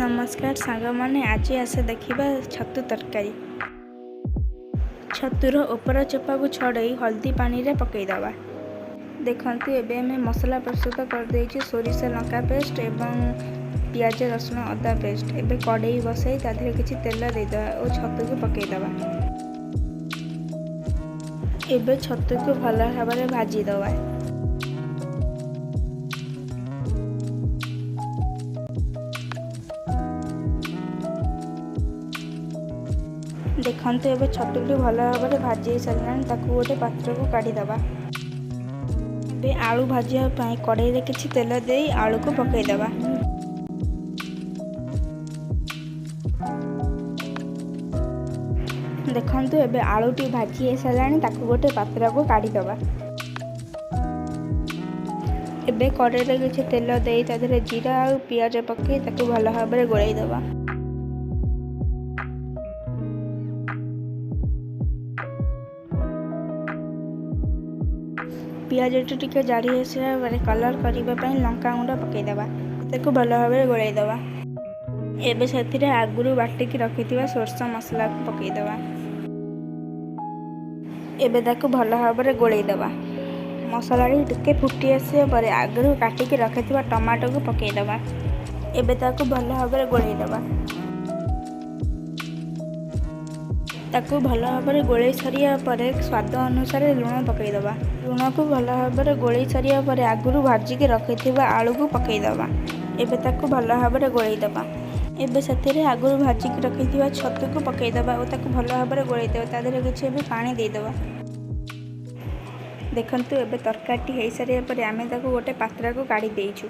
नमस्कार सांगमाने आज आस देखा छतु तरकारी। छतुर ओपर चोपा को छड़ाई हल्दी पानी रे पकईदवा। देखते एवं मसला प्रस्तुत कर सोरिष लंका पेस्ट एवं पियाज रसुण अदा पेस्ट। एवं कड़े बसई तादेह किसी तेल देदेवा और छतु को पकईदवा। एवं छतु को भल भाव में भाजीदवा। देखते एवं छतुटी भल भाव में भाजी सारा गोटे पात्र को काढ़ीदवा। आलू भाजापी कड़े में किसी तेल दे आलू को पकईदवा। देखते एवं आलूटी भाजी सारा गोटे पात्र को काढ़ीदवा। एवं कड़े में किसी तेल दे जीरा और पियाज पकई भल भाव में गोलैदवा। पियाज टी जारी आसा कलर करने लंका गुंड पकईदवा। ताको भल भाव में गोलैदवा। एबे से आगुरी बाटिकी रखि सोरस मसला को पकईदवा। एबे ताको भल भाव में गोलैदवा। मसला टी फुटी आसा आगुरी काटिकी रखि टमाटो को पकईदवा। एबे ताको भल भाव में गोलैदवा। ताकू भल भाव में गोलई सारिया पर स्वाद अनुसार लुण पकईदवा। लुण को भल भाव में गोलई सारिया पर आगुरी भाजिकी रखि आलू को पकईदवा। एबे ताकू भल भाव में गोलैदवा। एबे से आगुरी भाजिकी रखि छतु को पकईदवा और ताकू भल भाव में गोलैदवा। तादेह किसी पानी देदेवा। देखंतु एबे तरकारी हो सारिया पर आमे ताकू गोटे पात्र को काढ़ी देइछु।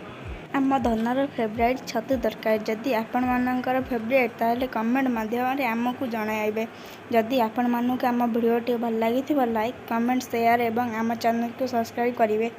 आम धनर फेवरेट छतु तरकारी। जदि आपण मानकर फेवरेट ताहले कमेंट माध्यम आमको जणाइबे। जदि आपण मानक आम वीडियो भल लगी लाइक कमेंट शेयर एवं आम चैनल को सब्सक्राइब करेंगे।